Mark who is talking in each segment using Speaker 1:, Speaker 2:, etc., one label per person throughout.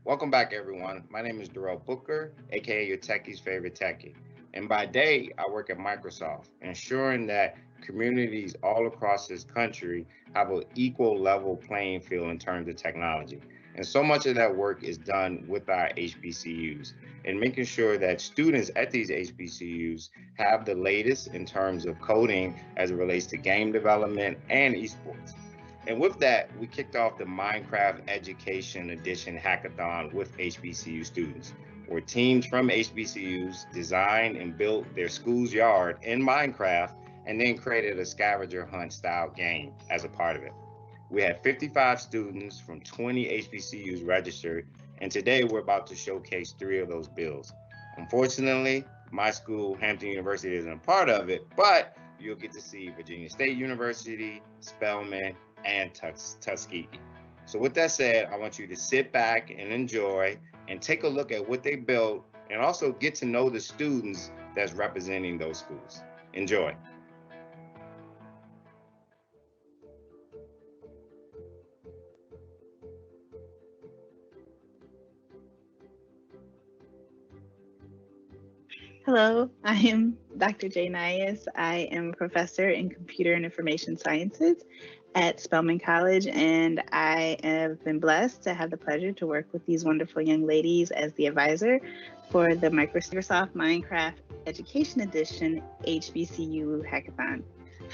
Speaker 1: Welcome back, everyone. My name is Darrell Booker, aka your techie's favorite techie. And by day, I work at Microsoft, ensuring that communities all across this country have an equal level playing field in terms of technology. And so much of that work is done with our HBCUs and making sure that students at these HBCUs have the latest in terms of coding as it relates to game development and esports. And with that, we kicked off the Minecraft Education Edition Hackathon with HBCU students, where teams from HBCUs designed and built their school's yard in Minecraft and then created a scavenger hunt style game as a part of it. We had 55 students from 20 HBCUs registered, and today we're about to showcase three of those builds. Unfortunately, my school, Hampton University, isn't a part of it, but you'll get to see Virginia State University, Spelman, and Tuskegee. So with that said, I want you to sit back and enjoy and take a look at what they built and also get to know the students that's representing those schools. Enjoy.
Speaker 2: Hello, I am Dr. Jay Nias. I am a professor in computer and information sciences at Spelman College, and I have been blessed to have the pleasure to work with these wonderful young ladies as the advisor for the Microsoft Minecraft Education Edition HBCU Hackathon.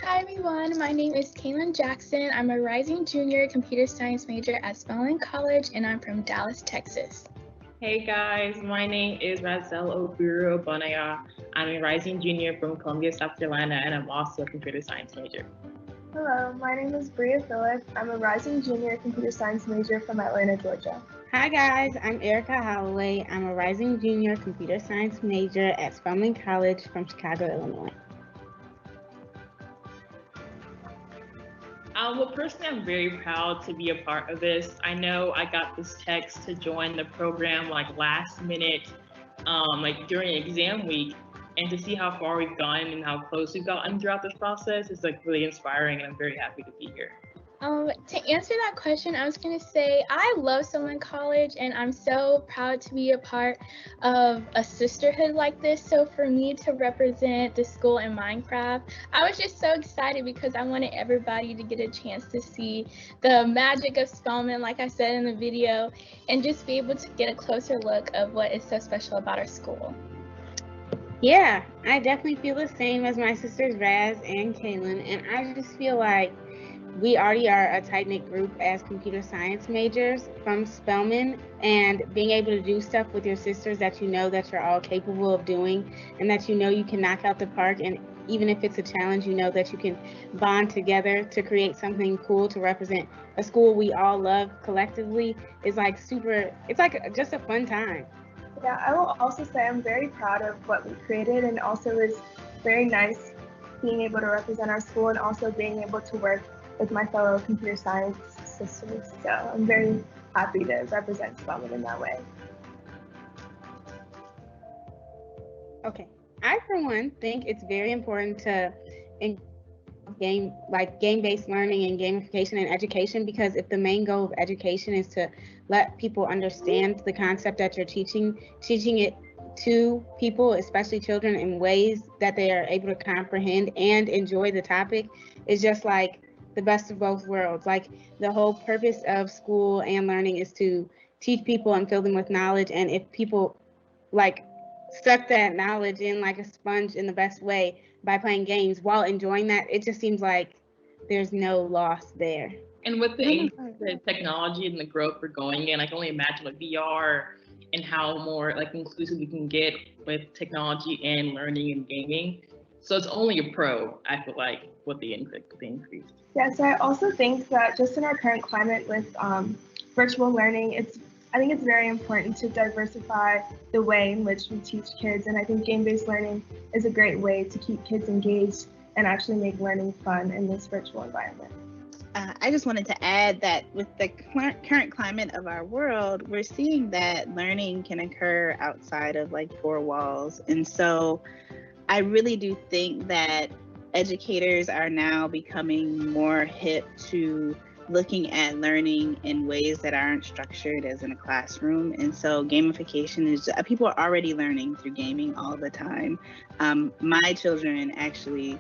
Speaker 3: Hi everyone, my name is Kaylin Jackson. I'm a rising junior computer science major at Spelman College, and I'm from Dallas, Texas.
Speaker 4: Hey guys, my name is Razel Oburu Bonaya. I'm a rising junior from Columbia, South Carolina, and I'm also a computer science major.
Speaker 5: Hello, my name is Bria Phillip. I'm a rising junior computer science major from Atlanta, Georgia.
Speaker 6: Hi guys, I'm Erica Holloway. I'm a rising junior computer science major at Spelman College from Chicago, Illinois.
Speaker 4: Well, personally, I'm very proud to be a part of this. I know I got this text to join the program like last minute, like during exam week, and to see how far we've gone and how close we've gotten throughout this process is like really inspiring, and I'm very happy to be here.
Speaker 3: To answer that question, I was going to say I love Spelman College, and I'm so proud to be a part of a sisterhood like this. So for me to represent the school in Minecraft, I was just so excited because I wanted everybody to get a chance to see the magic of Spelman, like I said in the video, and just be able to get a closer look of what is so special about our school.
Speaker 6: Yeah, I definitely feel the same as my sisters Raz and Kaylin, and I just feel like we already are a tight-knit group as computer science majors from Spelman, and being able to do stuff with your sisters that you know that you're all capable of doing and that you know you can knock out the park, and even if it's a challenge, you know that you can bond together to create something cool to represent a school we all love collectively is like super, it's like just a fun time.
Speaker 5: Yeah, I will also say I'm very proud of what we created, and also it's very nice being able to represent our school and also being able to work with my fellow computer science sisters. So I'm very happy to represent Spelman in that way.
Speaker 6: Okay, I for one think it's very important to game-based learning and gamification in education, because if the main goal of education is to let people understand the concept that you're teaching it to people, especially children, in ways that they are able to comprehend and enjoy the topic, is just like the best of both worlds. Like the whole purpose of school and learning is to teach people and fill them with knowledge, and if people like suck that knowledge in like a sponge in the best way by playing games while enjoying that, it just seems like there's no loss there.
Speaker 4: And with the technology and the growth we're going in, I can only imagine like VR and how more like inclusive we can get with technology and learning and gaming. So it's only a pro, I feel like, with the increase.
Speaker 5: Yeah, so I also think that just in our current climate with virtual learning, I think it's very important to diversify the way in which we teach kids, and I think game-based learning is a great way to keep kids engaged and actually make learning fun in this virtual environment.
Speaker 2: I just wanted to add that with the current climate of our world, we're seeing that learning can occur outside of like four walls. And so I really do think that educators are now becoming more hip to looking at learning in ways that aren't structured as in a classroom. And so gamification is, people are already learning through gaming all the time. My children actually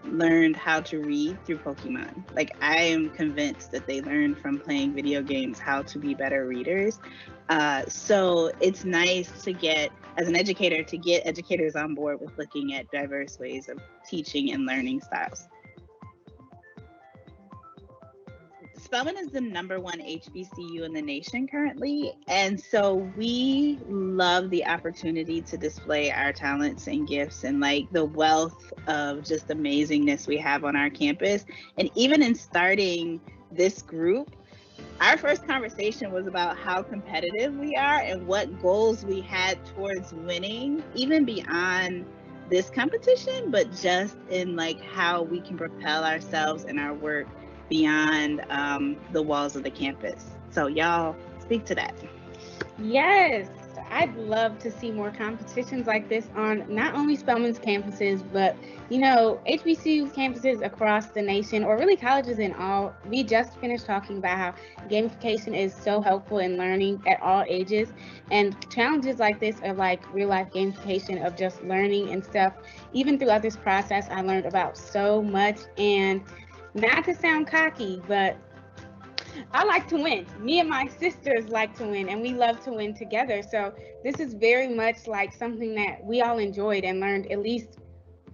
Speaker 2: learned how to read through Pokemon. Like, I am convinced that they learned from playing video games how to be better readers. So it's nice to get, as an educator, to get educators on board with looking at diverse ways of teaching and learning styles. Spelman is the #1 HBCU in the nation currently, and so we love the opportunity to display our talents and gifts and like the wealth of just amazingness we have on our campus. And even in starting this group, our first conversation was about how competitive we are and what goals we had towards winning, even beyond this competition, but just in like how we can propel ourselves and our work beyond the walls of the campus. So y'all speak to that.
Speaker 6: Yes, I'd love to see more competitions like this on not only Spelman's campuses, but HBCU campuses across the nation, or really colleges in all. We just finished talking about how gamification is so helpful in learning at all ages, and challenges like this are like real life gamification of just learning and stuff. Even throughout this process, I learned about so much. And not to sound cocky, but I like to win. Me and my sisters like to win, and we love to win together. So this is very much like something that we all enjoyed and learned at least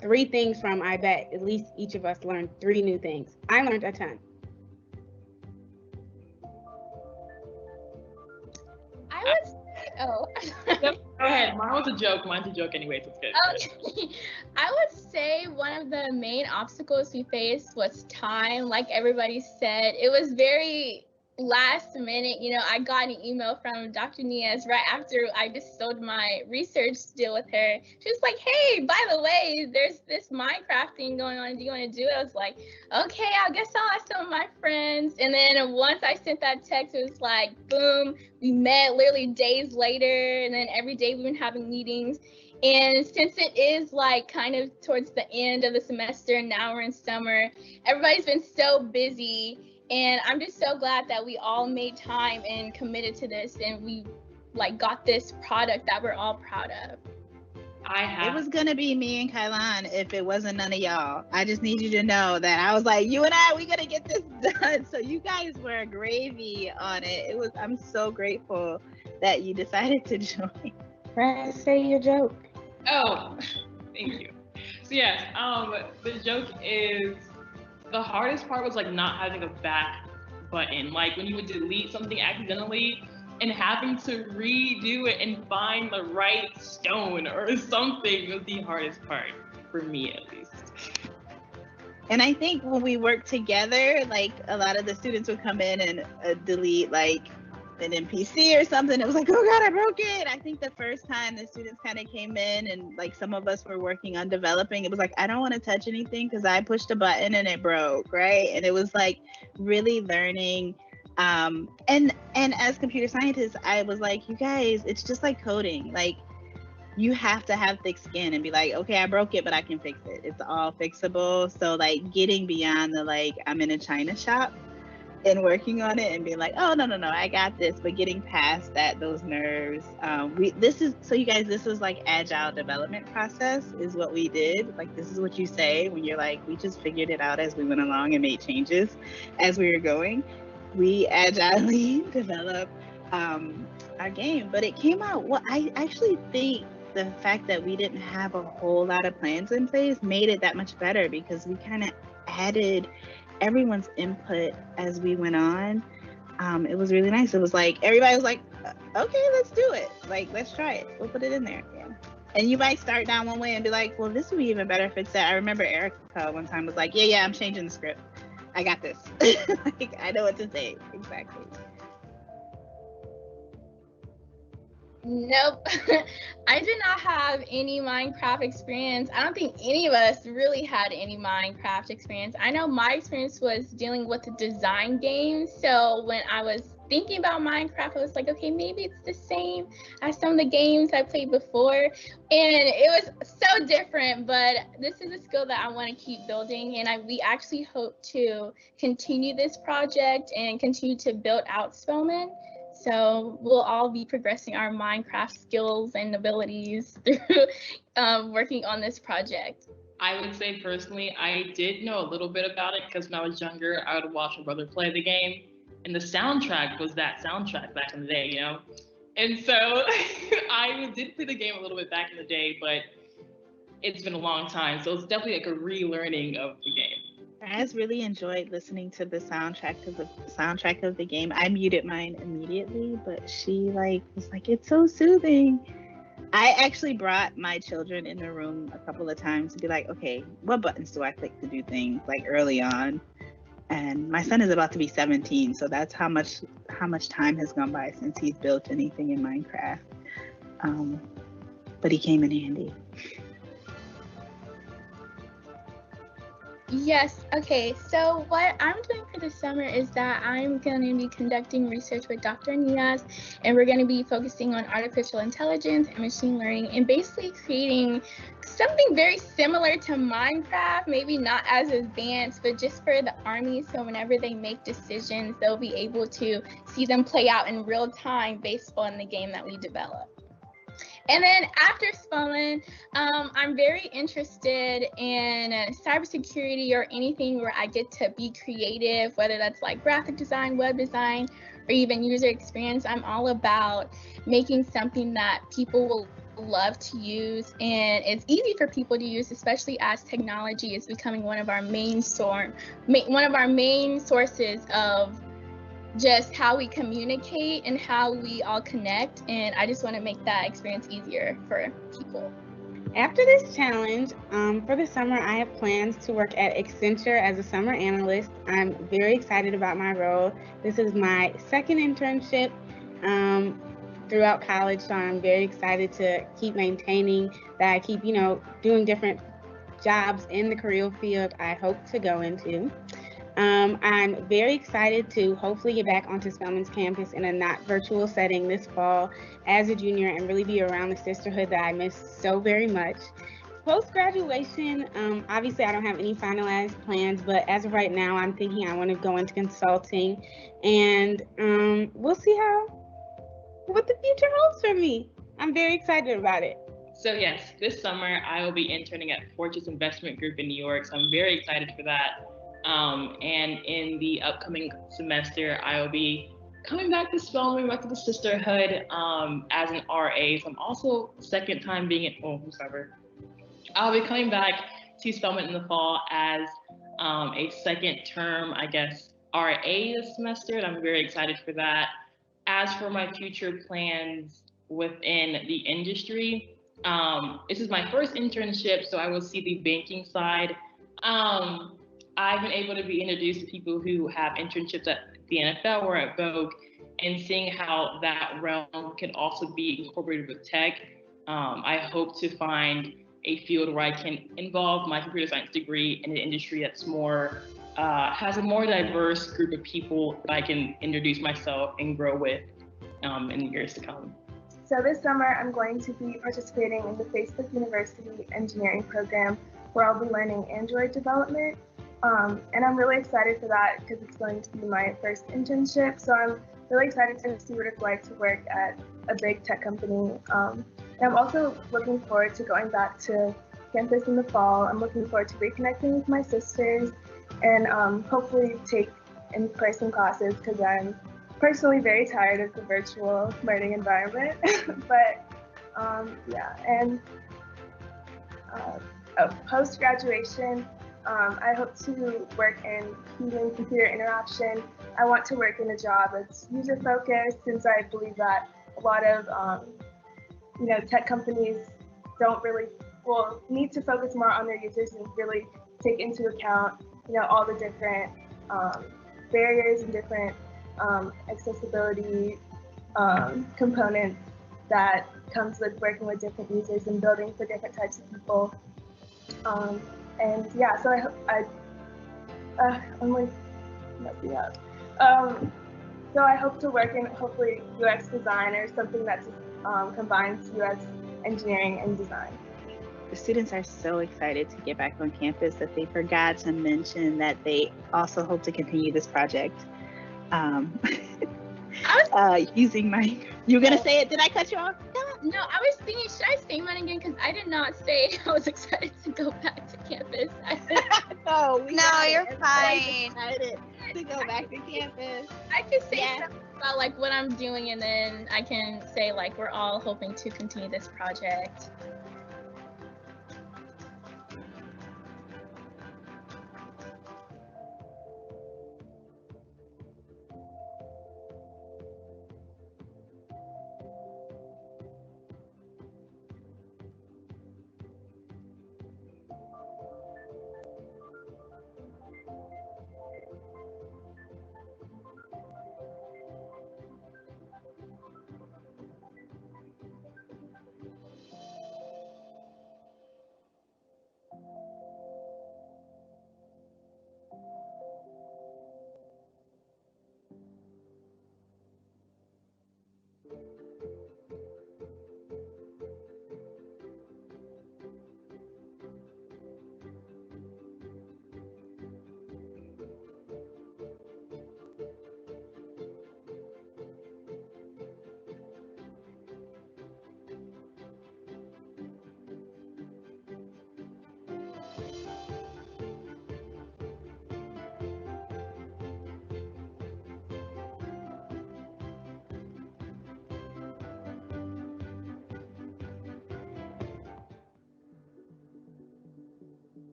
Speaker 6: 3 things from. I bet at least each of us learned 3 new things. I learned a ton.
Speaker 3: I would
Speaker 4: Yep, go ahead. Mine was a joke. Mine's a joke anyway, so it's good.
Speaker 3: I would say one of the main obstacles we faced was time. Like everybody said, it was very last minute. I got an email from Dr. Niaz right after I just sold my research deal with her. She was like, hey, by the way, there's this Minecraft thing going on. Do you want to do it? I was like, okay, I guess I'll ask some of my friends. And then once I sent that text, it was like, boom, we met literally days later. And then every day we've been having meetings. And since it is like kind of towards the end of the semester and now we're in summer, everybody's been so busy. And I'm just so glad that we all made time and committed to this, and we like got this product that we're all proud of.
Speaker 2: It was gonna be me and Kylan if it wasn't none of y'all. I just need you to know that I was like, you and I, we gotta get this done. So you guys were gravy on it. I'm so grateful that you decided to join.
Speaker 6: Brad, say your joke.
Speaker 4: Oh, thank you. So yes, the joke is, the hardest part was like not having a back button. Like when you would delete something accidentally and having to redo it and find the right stone or something was the hardest part for me, at least.
Speaker 2: And I think when we worked together, like a lot of the students would come in and delete like an NPC or something. It was like, oh God, I broke it. I think the first time the students kind of came in and like some of us were working on developing, it was like, I don't want to touch anything because I pushed a button and it broke, right? And it was like really learning. And as computer scientists, I was like, you guys, it's just like coding. Like you have to have thick skin and be like, okay, I broke it, but I can fix it. It's all fixable. So like getting beyond the like, I'm in a China shop and working on it and being like, oh, no, I got this, but getting past that, those nerves. You guys, this is like agile development process is what we did. Like, this is what you say when you're like, we just figured it out as we went along and made changes as we were going. We agilely developed our game, but it came out, well, I actually think the fact that we didn't have a whole lot of plans in place made it that much better because we kind of added everyone's input as we went on. It was really nice. It was like everybody was like, okay, let's do it. Like, let's try it. We'll put it in there. Yeah. And you might start down one way and be like, well, this would be even better if it's that. I remember Erica one time was like, yeah, I'm changing the script. I got this. Like, I know what to say. Exactly.
Speaker 3: Nope. I did not have any Minecraft experience. I don't think any of us really had any Minecraft experience. I know my experience was dealing with design games. So when I was thinking about Minecraft, I was like, okay, maybe it's the same as some of the games I played before. And it was so different, but this is a skill that I want to keep building. And we actually hope to continue this project and continue to build out Spelman. So we'll all be progressing our Minecraft skills and abilities through working on this project.
Speaker 4: I would say personally, I did know a little bit about it because when I was younger, I would watch my brother play the game, and the soundtrack was that soundtrack back in the day, you know? And so I did play the game a little bit back in the day, but it's been a long time. So it's definitely like a relearning of the game.
Speaker 2: I just really enjoyed listening to the soundtrack of the game. I muted mine immediately, but she was like, it's so soothing. I actually brought my children in the room a couple of times to be like, okay, what buttons do I click to do things early on? And my son is about to be 17, so that's how much time has gone by since he's built anything in Minecraft. But he came in handy.
Speaker 3: Yes, okay, so what I'm doing for the summer is that I'm going to be conducting research with Dr. Nias, and we're going to be focusing on artificial intelligence and machine learning and basically creating something very similar to Minecraft, maybe not as advanced, but just for the Army, so whenever they make decisions, they'll be able to see them play out in real time based on the game that we develop. And then after Spelman, I'm very interested in cybersecurity or anything where I get to be creative, whether that's like graphic design, web design, or even user experience. I'm all about making something that people will love to use and it's easy for people to use, especially as technology is becoming one of our main sources of just how we communicate and how we all connect, and I just want to make that experience easier for people.
Speaker 6: After this challenge, for the summer, I have plans to work at Accenture as a summer analyst. I'm very excited about my role. This is my second internship throughout college, so I'm very excited to keep maintaining that. I keep, doing different jobs in the career field I hope to go into. I'm very excited to hopefully get back onto Spelman's campus in a not virtual setting this fall as a junior and really be around the sisterhood that I miss so very much. Post-graduation, obviously I don't have any finalized plans, but as of right now, I'm thinking I want to go into consulting, and we'll see what the future holds for me. I'm very excited about it.
Speaker 4: So yes, this summer I will be interning at Fortress Investment Group in New York, so I'm very excited for that. And in the upcoming semester, I will be coming back to Spelman, back to the sisterhood as an RA. So I'm also second time being I'll be coming back to Spelman in the fall as a second term, RA this semester, and I'm very excited for that. As for my future plans within the industry, this is my first internship, so I will see the banking side. I've been able to be introduced to people who have internships at the NFL or at Vogue, and seeing how that realm can also be incorporated with tech. I hope to find a field where I can involve my computer science degree in an industry that's more, has a more diverse group of people that I can introduce myself and grow with in the years to come.
Speaker 5: So this summer, I'm going to be participating in the Facebook University engineering program, where I'll be learning Android development. And I'm really excited for that because it's going to be my first internship. So I'm really excited to see what it's like to work at a big tech company. And I'm also looking forward to going back to campus in the fall. I'm looking forward to reconnecting with my sisters and hopefully take in-person classes because I'm personally very tired of the virtual learning environment. But yeah, and post-graduation, I hope to work in human computer interaction. I want to work in a job that's user focused, since I believe that a lot of tech companies need to focus more on their users and really take into account all the different barriers and different accessibility components that comes with working with different users and building for different types of people. And yeah, so I'm like messing up. So I hope to work in hopefully UX design or something that combines UX engineering and design.
Speaker 2: The students are so excited to get back on campus that they forgot to mention that they also hope to continue this project using Minecraft. You were gonna say it? Did I cut you off?
Speaker 3: No, I was thinking, should I say mine again? Because I did not say I was excited to go back to campus.
Speaker 2: No,
Speaker 7: you're fine.
Speaker 2: Excited to go back to campus.
Speaker 3: I could say something about like what I'm doing, and then I can say like we're all hoping to continue this project.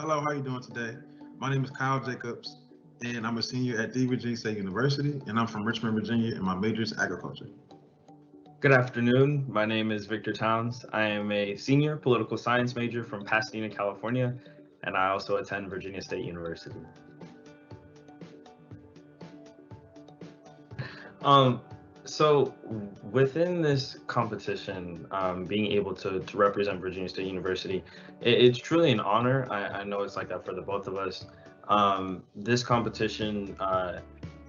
Speaker 8: Hello, how are you doing today? My name is Kyle Jacobs, and I'm a senior at the Virginia State University, and I'm from Richmond, Virginia, and my major is agriculture.
Speaker 9: Good afternoon. My name is Victor Towns. I am a senior political science major from Pasadena, California, and I also attend Virginia State University. So within this competition, being able to represent Virginia State University, it's truly an honor. I know it's like that for the both of us. This competition,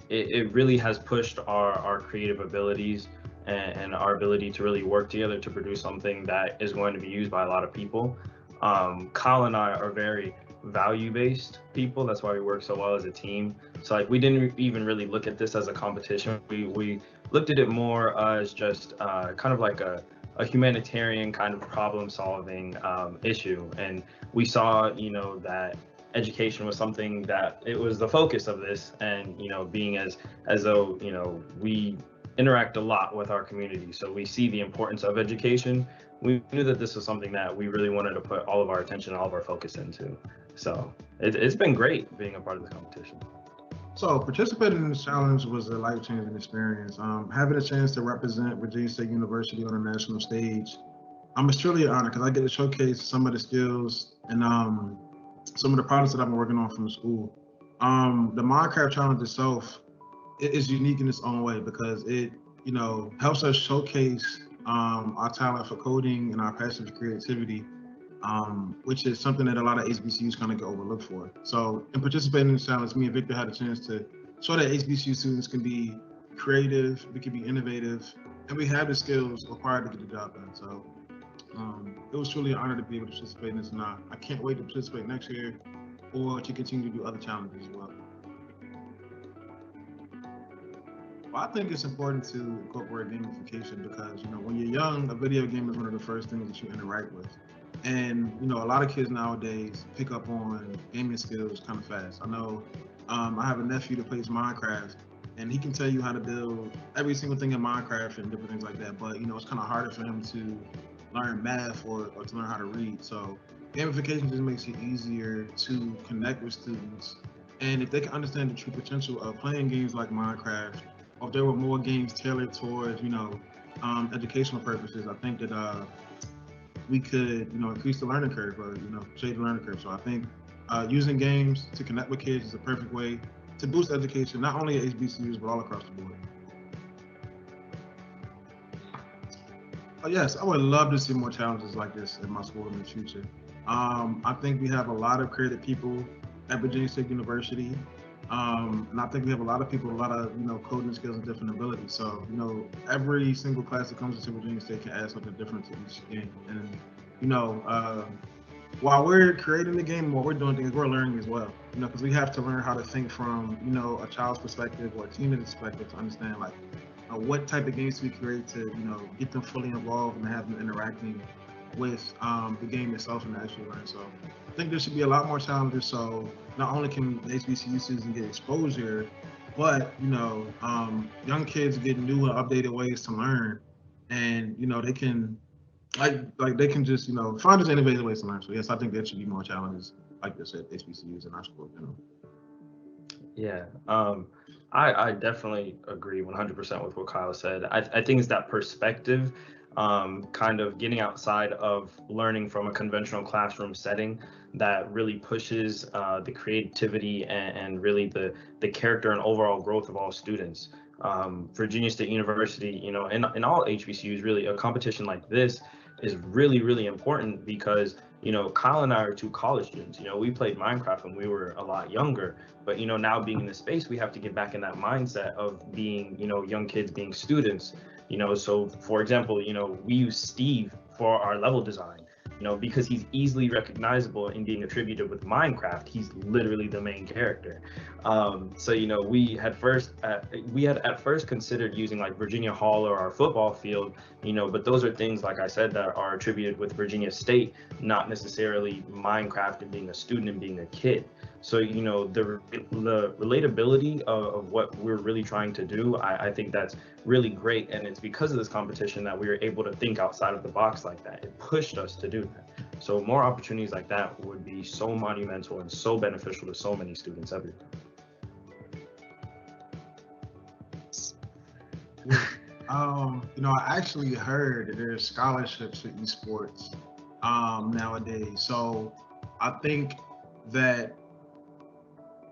Speaker 9: it really has pushed our creative abilities and our ability to really work together to produce something that is going to be used by a lot of people. Kyle and I are very value-based people. That's why we work so well as a team. So like we didn't even really look at this as a competition. We looked at it more as just kind of like a humanitarian kind of problem-solving issue. And we saw, that education was something that it was the focus of this, and being as though we interact a lot with our community, so we see the importance of education. We knew that this was something that we really wanted to put all of our attention, all of our focus into. So it's been great being a part of this competition.
Speaker 8: So participating in this challenge was a life-changing experience. Having a chance to represent Virginia State University on a national stage, it's truly an honor because I get to showcase some of the skills and some of the products that I've been working on from the school. The Minecraft challenge itself is unique in its own way because it, helps us showcase our talent for coding and our passion for creativity, which is something that a lot of HBCUs kind of get overlooked for. So in participating in this challenge, me and Victor had a chance to show that HBCU students can be creative, we can be innovative, and we have the skills required to get the job done. So it was truly an honor to be able to participate in this, and I can't wait to participate next year or to continue to do other challenges as well. Well, I think it's important to incorporate gamification because, when you're young, a video game is one of the first things that you interact with. And, a lot of kids nowadays pick up on gaming skills kind of fast. I know I have a nephew that plays Minecraft, and he can tell you how to build every single thing in Minecraft and different things like that. But, it's kind of harder for him to learn math or to learn how to read. So gamification just makes it easier to connect with students. And if they can understand the true potential of playing games like Minecraft, or if there were more games tailored towards, educational purposes, I think that we could, increase the learning curve or, shade the learning curve. So I think using games to connect with kids is a perfect way to boost education, not only at HBCUs, but all across the board. Yes, I would love to see more challenges like this in my school in the future. I think we have a lot of creative people at Virginia State University. And I think we have a lot of people, a lot of, coding skills and different abilities. So, every single class that comes into Virginia State can add something different to each game. And, you know, uh, while we're creating the game, what we're doing things, we're learning as well. Because we have to learn how to think from, a child's perspective or a team's perspective to understand like what type of games we create to, get them fully involved and have them interacting with the game itself and actually learn. So I think there should be a lot more challenges. So not only can the HBCU students get exposure, but young kids get new and updated ways to learn, and they can like they can just find just innovative ways to learn. So yes, I think there should be more challenges like this at HBCUs in our school.
Speaker 9: Yeah, I definitely agree 100% with what Kyle said. I think it's that perspective, kind of getting outside of learning from a conventional classroom setting that really pushes the creativity and really the character and overall growth of all students. Virginia State University, in all HBCUs, really, a competition like this is really, really important because, Kyle and I are two college students. We played Minecraft when we were a lot younger, but, now being in the space, we have to get back in that mindset of being, young kids being students. So for example, we use Steve for our level design, because he's easily recognizable in being attributed with Minecraft. He's literally the main character. So we had at first considered using like Virginia Hall or our football field, but those are things, like I said, that are attributed with Virginia State, not necessarily Minecraft and being a student and being a kid. So the relatability of what we're really trying to do, I think that's really great, and it's because of this competition that we were able to think outside of the box like that. It pushed us to do that. So more opportunities like that would be so monumental and so beneficial to so many students everywhere.
Speaker 8: I actually heard that there's scholarships for esports nowadays. So I think that,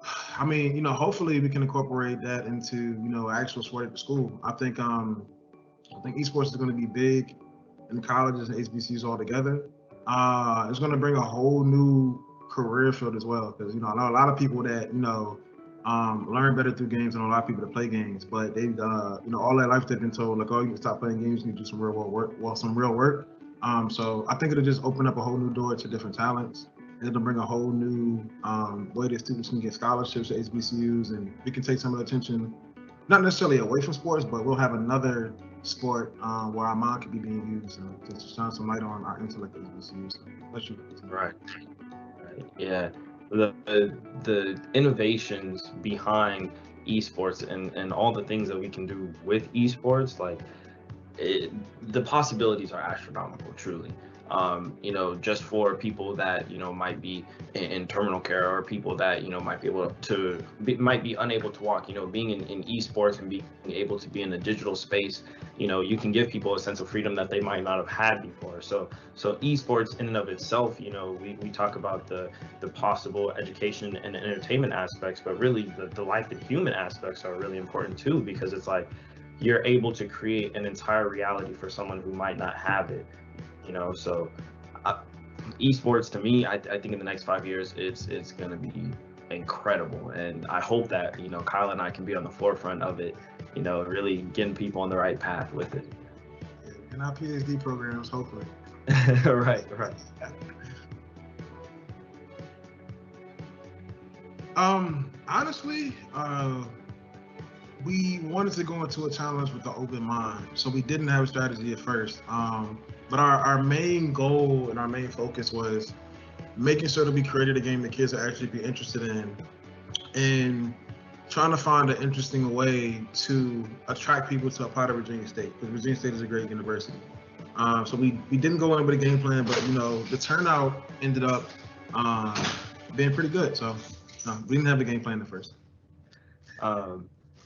Speaker 8: hopefully we can incorporate that into, actual sport at the school. I think esports is going to be big in colleges and HBCUs all together. It's going to bring a whole new career field as well, because I know a lot of people that learn better through games, and a lot of people that play games, but they've all their life they've been told like, oh, you can stop playing games, you can do some real world work. So I think it'll just open up a whole new door to different talents. It'll bring a whole new way that students can get scholarships at HBCUs, and we can take some of the attention, not necessarily away from sports, but we'll have another sport where our mind could be being used to shine some light on our intellect at HBCUs.
Speaker 9: Right. Yeah. The innovations behind esports and all the things that we can do with esports, like the possibilities are astronomical, truly. Just for people that might be in terminal care, or people that might be unable to walk. Being in esports and being able to be in the digital space, you can give people a sense of freedom that they might not have had before. So esports in and of itself, we talk about the possible education and entertainment aspects, but really the life and human aspects are really important too, because it's like you're able to create an entire reality for someone who might not have it. So esports to me, I think in the next 5 years, it's going to be incredible. And I hope that, Kyle and I can be on the forefront of it, really getting people on the right path with it.
Speaker 8: In our PhD programs, hopefully.
Speaker 9: Right.
Speaker 8: Honestly, we wanted to go into a challenge with the open mind. So we didn't have a strategy at first. But our main goal and our main focus was making sure that we created a game that kids would actually be interested in, and trying to find an interesting way to attract people to apply to Virginia State, because Virginia State is a great university. So we didn't go in with a game plan, but the turnout ended up being pretty good. So we didn't have a game plan at first.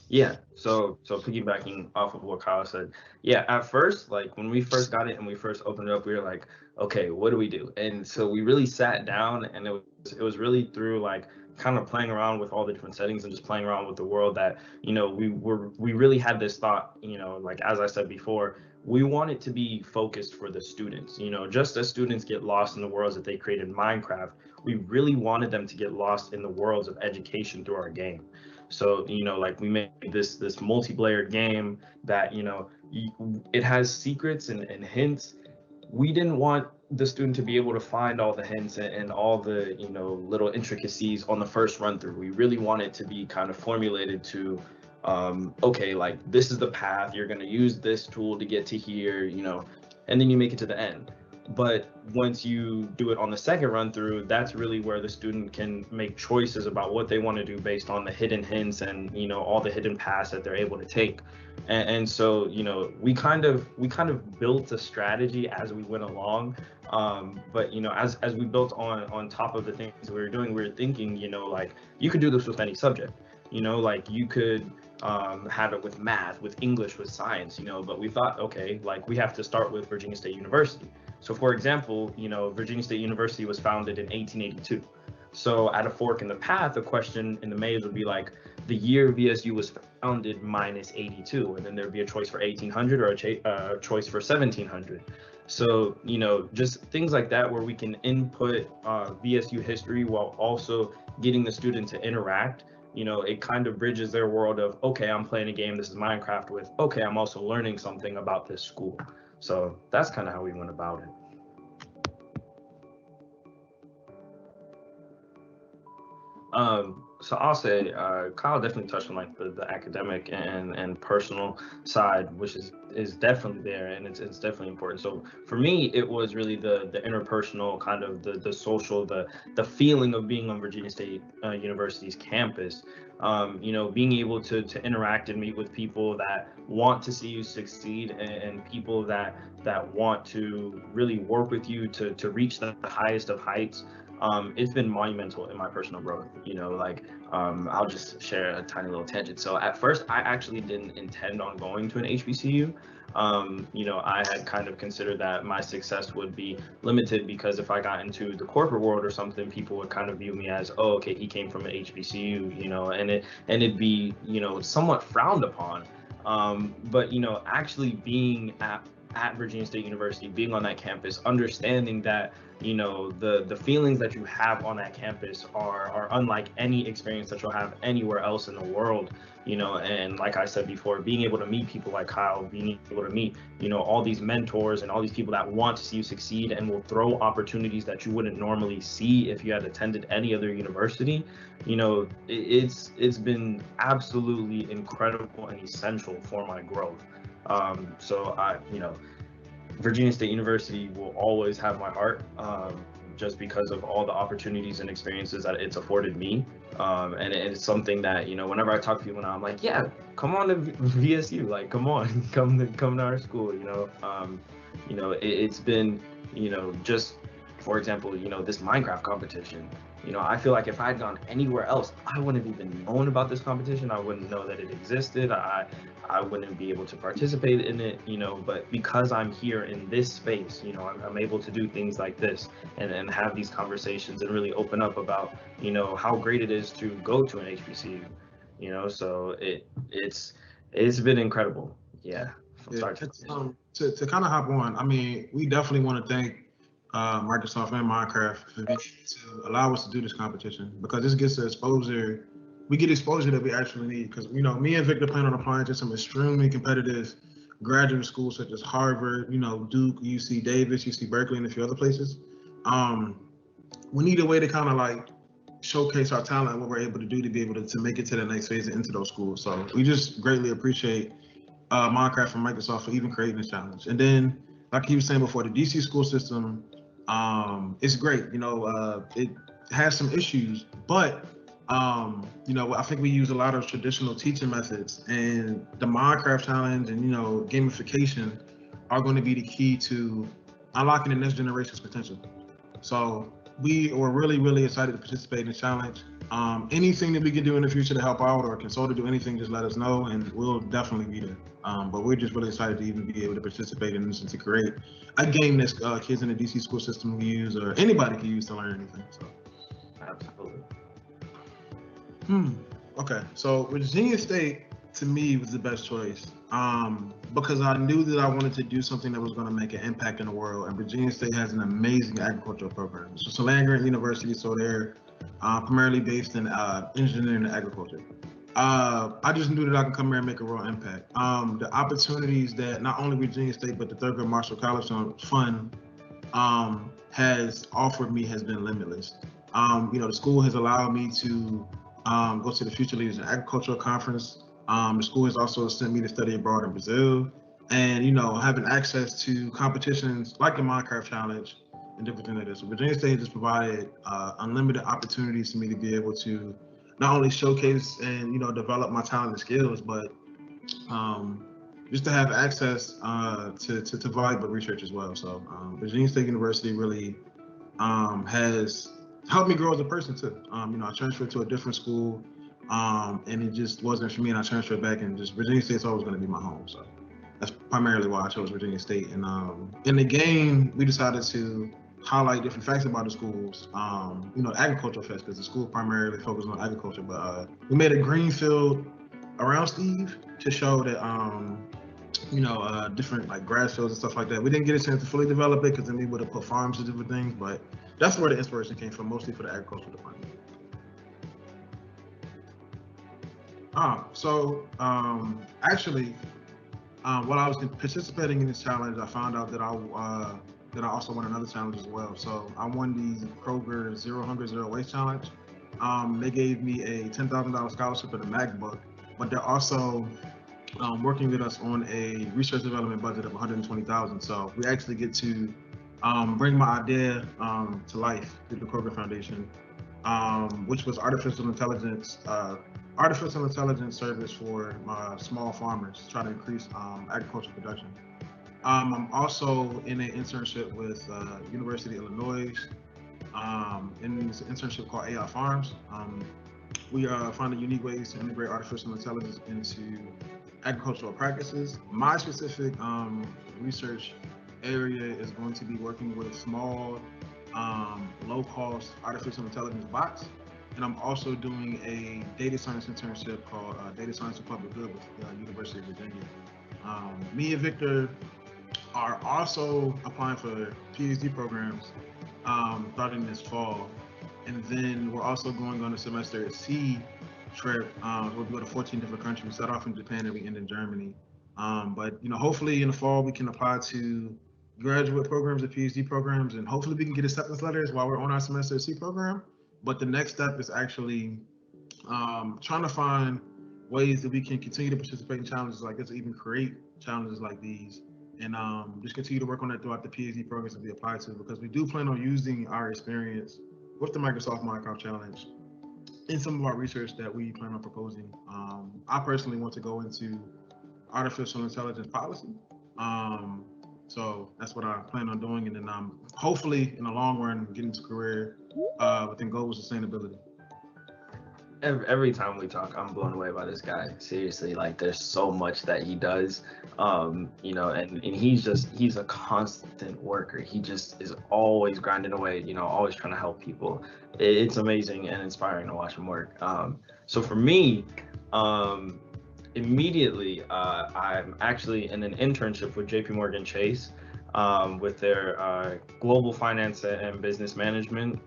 Speaker 9: Yeah, so piggybacking off of what Kyle said, yeah, at first, like when we first got it and we first opened it up, we were like, okay, what do we do? And so we really sat down, and it was really through like kind of playing around with all the different settings and just playing around with the world that we really had this thought, like as I said before, we want it to be focused for the students. Just as students get lost in the worlds that they create in Minecraft, we really wanted them to get lost in the worlds of education through our game. So, like we made this multiplayer game that, it has secrets and hints. We didn't want the student to be able to find all the hints and all the, little intricacies on the first run through. We really want it to be kind of formulated to, okay, like this is the path, you're going to use this tool to get to here, and then you make it to the end. But once you do it on the second run through, that's really where the student can make choices about what they want to do based on the hidden hints and, all the hidden paths that they're able to take. And so, we kind of built a strategy as we went along. But, as we built on top of the things we were doing, we were thinking, like you could do this with any subject, like you could have it with math, with English, with science, but we thought, okay, like we have to start with Virginia State University. So for example, Virginia State University was founded in 1882. So at a fork in the path, the question in the maze would be like, the year VSU was founded minus 82, and then there'd be a choice for 1800 or a choice for 1700. So, just things like that where we can input VSU history while also getting the student to interact. It kind of bridges their world of, okay, I'm playing a game, this is Minecraft, with, okay, I'm also learning something about this school. So that's kind of how we went about it. So I'll say Kyle definitely touched on like the academic and personal side, which is definitely there, and it's definitely important. So for me, it was really the interpersonal kind of the social, the feeling of being on Virginia State University's campus. Being able to interact and meet with people that want to see you succeed, and people that want to really work with you to reach the highest of heights. It's been monumental in my personal growth. I'll just share a tiny little tangent. So at first, I actually didn't intend on going to an HBCU. I had kind of considered that my success would be limited because if I got into the corporate world or something, people would kind of view me as, oh, okay, he came from an HBCU, and it'd be, somewhat frowned upon. But actually being at Virginia State University, being on that campus, understanding that the feelings that you have on that campus are unlike any experience that you'll have anywhere else in the world. And like I said before, being able to meet people like Kyle, being able to meet all these mentors and all these people that want to see you succeed and will throw opportunities that you wouldn't normally see if you had attended any other university. It's been absolutely incredible and essential for my growth. So Virginia State University will always have my heart, just because of all the opportunities and experiences that it's afforded me. And it's something that, whenever I talk to people now, I'm like, yeah, come on to VSU, like, come on, come to our school, it's been, just, for example, this Minecraft competition. I feel like if I'd gone anywhere else, I wouldn't have even known about this competition. I wouldn't know that it existed. I wouldn't be able to participate in it, but because I'm here in this space, I'm able to do things like this and have these conversations and really open up about, how great it is to go to an HBCU, so it's been incredible. Yeah. From start to finish.
Speaker 8: To kind of hop on, I mean, we definitely want to thank Microsoft and Minecraft to allow us to do this competition, because this gets the exposure. We get exposure that we actually need, because me and Victor plan on applying to some extremely competitive graduate schools such as Harvard, Duke, UC Davis, UC Berkeley, and a few other places. We need a way to kind of like showcase our talent and what we're able to do to be able to make it to the next phase and into those schools. So we just greatly appreciate Minecraft and Microsoft for even creating this challenge. And then, like he was saying before, the DC school system, it's great. It has some issues, but I think we use a lot of traditional teaching methods, and the Minecraft challenge and gamification are going to be the key to unlocking the next generation's potential. So we are really, really excited to participate in the challenge. Anything that we can do in the future to help out or consult or do anything, just let us know, and we'll definitely be there. But we're just really excited to even be able to participate in this and to create a game that kids in the DC school system can use, or anybody can use to learn anything. So.
Speaker 9: Absolutely.
Speaker 8: Okay, so Virginia State to me was the best choice. because I knew that I wanted to do something that was going to make an impact in the world. And Virginia State has an amazing agricultural program. It's a land-grant university, so they're primarily based in engineering and agriculture. I just knew that I could come here and make a real impact. The opportunities that not only Virginia State, but the Thurgood Marshall College Fund has offered me has been limitless. The school has allowed me to go to the Future Leaders in Agricultural Conference. The school has also sent me to study abroad in Brazil, and having access to competitions like the Minecraft Challenge and different things like this. So Virginia State has provided unlimited opportunities for me to be able to not only showcase and develop my talent and skills, but just to have access to valuable research as well. So Virginia State University really has helped me grow as a person too. I transferred to a different school. And it just wasn't for me, and I transferred back, and just Virginia State's always going to be my home. So that's primarily why I chose Virginia State. And in the game, we decided to highlight different facts about the schools. Agricultural facts, because the school primarily focused on agriculture. But we made a green field around Steve to show that different like grass fields and stuff like that. We didn't get a chance to fully develop it because then we would have put farms and different things. But that's where the inspiration came from, mostly for the agricultural department. Actually, while I was participating in this challenge, I found out that I also won another challenge as well. So I won the Kroger Zero Hunger Zero Waste Challenge. They gave me a $10,000 scholarship and a MacBook, but they're also working with us on a research development budget of $120,000. So we actually get to bring my idea to life through the Kroger Foundation, which was artificial intelligence service for small farmers to try to increase agricultural production. I'm also in an internship with University of Illinois in this internship called AI Farms. We are finding unique ways to integrate artificial intelligence into agricultural practices. My specific research area is going to be working with small, low-cost artificial intelligence bots. And I'm also doing a data science internship called Data Science for Public Good with the University of Virginia. Me and Victor are also applying for PhD programs starting this fall. And then we're also going on a semester at sea trip. We'll go to 14 different countries. We start off in Japan and we end in Germany. But hopefully in the fall we can apply to graduate programs and PhD programs, and hopefully we can get acceptance letters while we're on our semester at sea program. But the next step is actually trying to find ways that we can continue to participate in challenges like this, even create challenges like these, and just continue to work on that throughout the PhD programs that we apply to, because we do plan on using our experience with the Microsoft Minecraft Challenge in some of our research that we plan on proposing. I personally want to go into artificial intelligence policy. So that's what I plan on doing, and then hopefully in the long run get into a career within global sustainability.
Speaker 9: Every time we talk, I'm blown away by this guy. Seriously, like there's so much that he does, and he's a constant worker. He just is always grinding away, always trying to help people. It's amazing and inspiring to watch him work. So for me, immediately, I'm actually in an internship with JP Morgan Chase with their global finance and business management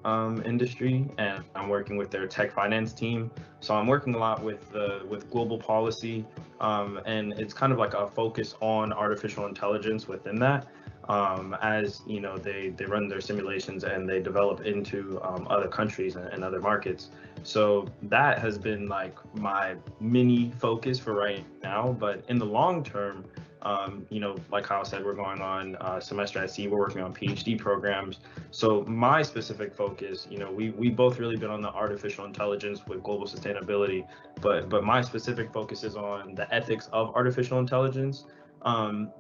Speaker 9: industry, and I'm working with their tech finance team. So I'm working a lot with global policy, and it's kind of like a focus on artificial intelligence within that. As they run their simulations and they develop into other countries and other markets. So that has been like my mini focus for right now. But in the long term, like Kyle said, we're going on semester at sea. We're working on PhD programs. So my specific focus, we both really been on the artificial intelligence with global sustainability, but my specific focus is on the ethics of artificial intelligence.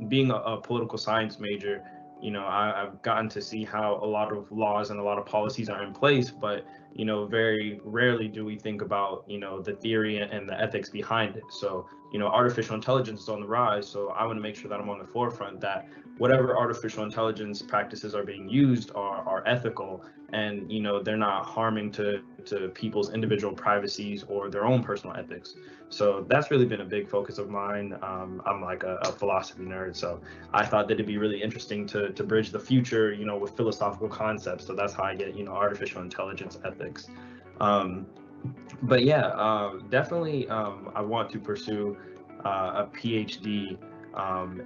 Speaker 9: Being a political science major, I've gotten to see how a lot of laws and a lot of policies are in place, but very rarely do we think about the theory and the ethics behind it. So artificial intelligence is on the rise, so I want to make sure that I'm on the forefront, that whatever artificial intelligence practices are being used are ethical, and they're not harming to people's individual privacies or their own personal ethics. So that's really been a big focus of mine. I'm like a philosophy nerd, so I thought that it'd be really interesting to bridge the future, with philosophical concepts. So that's how I get, artificial intelligence ethics. But yeah, definitely, I want to pursue a PhD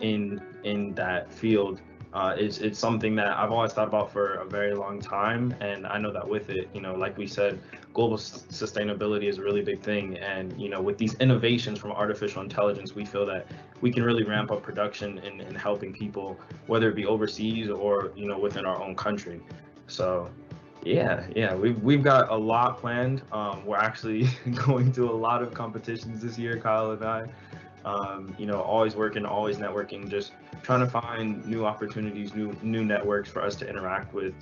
Speaker 9: in that field. It's something that I've always thought about for a very long time, and I know that with it, like we said, global sustainability is a really big thing, and with these innovations from artificial intelligence, we feel that we can really ramp up production in helping people, whether it be overseas or within our own country. So yeah, we've got a lot planned. We're actually going to a lot of competitions this year, Kyle and I. Always working, always networking, just trying to find new opportunities, new networks for us to interact with,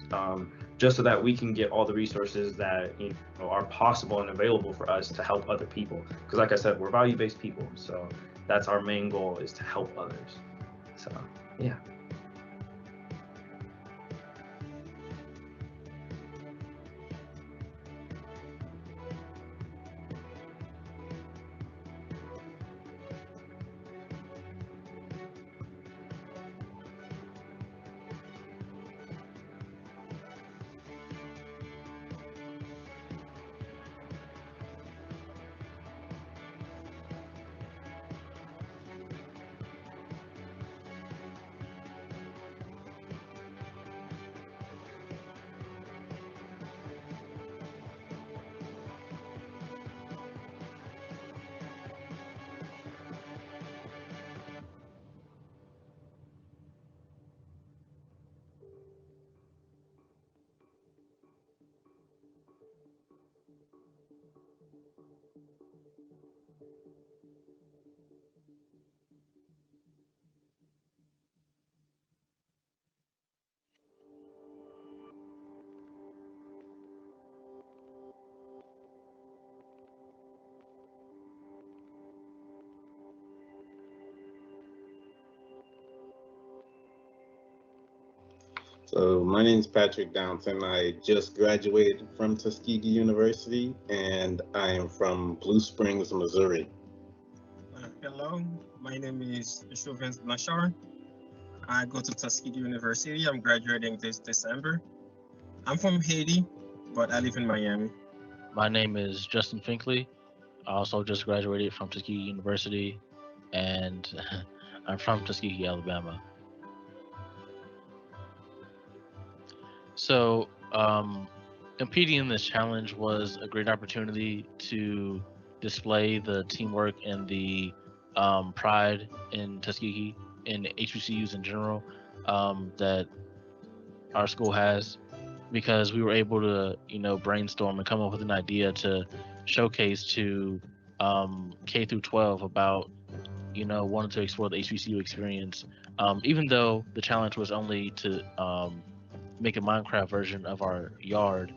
Speaker 9: just so that we can get all the resources that are possible and available for us to help other people. Because like I said, we're value-based people, so that's our main goal, is to help others. So yeah.
Speaker 10: So my name is Patrick Downton. I just graduated from Tuskegee University, and I am from Blue Springs, Missouri.
Speaker 11: Hello, my name is Chauvin Blanchard. I go to Tuskegee University. I'm graduating this December. I'm from Haiti, but I live in Miami.
Speaker 12: My name is Justin Finkley. I also just graduated from Tuskegee University, and I'm from Tuskegee, Alabama. So, competing in this challenge was a great opportunity to display the teamwork and the pride in Tuskegee and HBCUs in general that our school has, because we were able to, brainstorm and come up with an idea to showcase to K through 12 about, wanting to explore the HBCU experience. Even though the challenge was only to make a Minecraft version of our yard,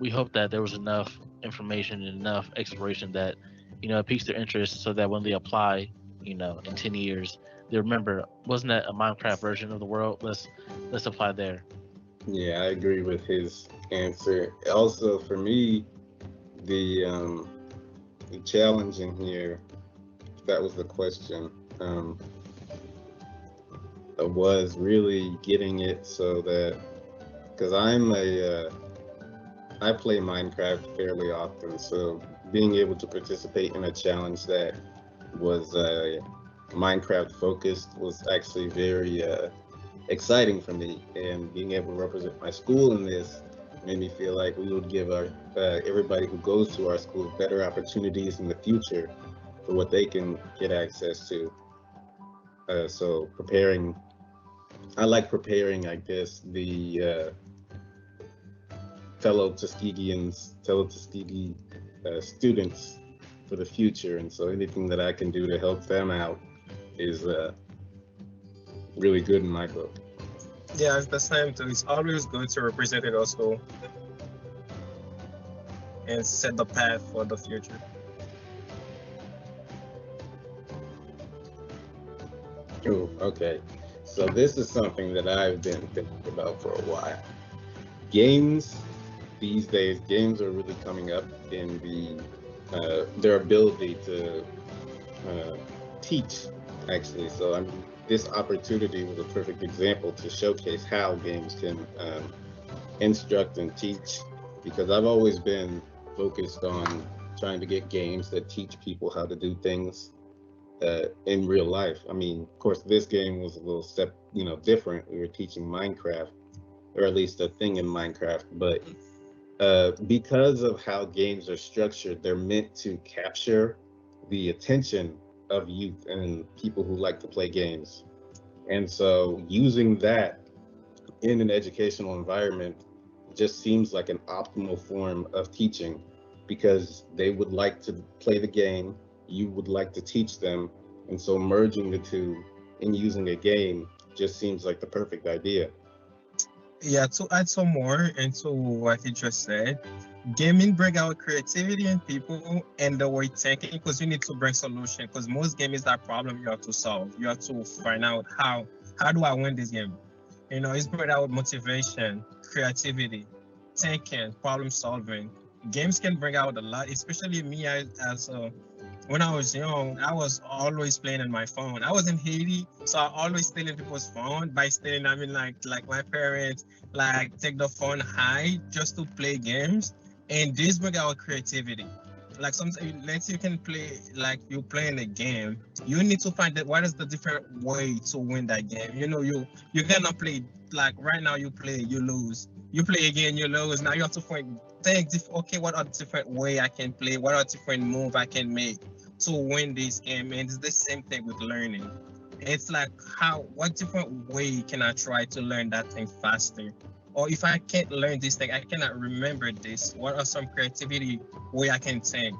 Speaker 12: we hope that there was enough information and enough exploration that, it piques their interest, so that when they apply, in 10 years, they remember, wasn't that a Minecraft version of the world? Let's apply there.
Speaker 10: Yeah, I agree with his answer. Also, for me, the challenge in here, if that was the question, was really getting it so that, because I play Minecraft fairly often, so being able to participate in a challenge that was Minecraft focused was actually very exciting for me, and being able to represent my school in this made me feel like we would give our everybody who goes to our school better opportunities in the future for what they can get access to. So I like preparing, I guess, the fellow Tuskegee students for the future, and so anything that I can do to help them out is really good in my book.
Speaker 11: Yeah, it's the same too. It's always good to represent it also and set the path for the future.
Speaker 10: Oh, okay. So this is something that I've been thinking about for a while. games these days, games are really coming up in their ability to teach, actually. So this opportunity was a perfect example to showcase how games can instruct and teach, because I've always been focused on trying to get games that teach people how to do things in real life. I mean, of course, this game was a little step, different. We were teaching Minecraft, or at least a thing in Minecraft, but because of how games are structured, they're meant to capture the attention of youth and people who like to play games. And so using that in an educational environment just seems like an optimal form of teaching, because they would like to play the game, you would like to teach them, and so merging the two and using a game just seems like the perfect idea.
Speaker 11: Yeah, to add some more into what he just said, gaming bring out creativity in people and the way thinking, because you need to bring solution, because most game is that problem you have to solve. You have to find out how do I win this game? It's bring out motivation, creativity, thinking, problem solving. Games can bring out a lot, especially me as when I was young, I was always playing on my phone. I was in Haiti, so I always stealing people's phone. By stealing, I mean like my parents take the phone high just to play games, and this bring out creativity. Like sometimes, let's say you can play, like you playing a game, you need to find that what is the different way to win that game. You cannot play like right now. You play, you lose. You play again, you lose. Now you have to think, okay, what are different way I can play? What are different move I can make to win this game? And it's the same thing with learning. It's like what different way can I try to learn that thing faster? Or if I can't learn this thing, I cannot remember this, what are some creativity way I can think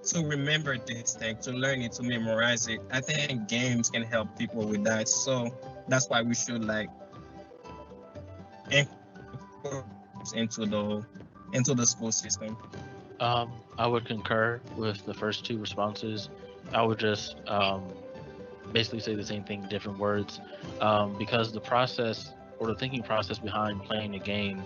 Speaker 11: to remember this thing, to learn it, to memorize it? I think games can help people with that. So that's why we should into the school system.
Speaker 12: I would concur with the first two responses. I would just basically say the same thing, different words, because the process or the thinking process behind playing a game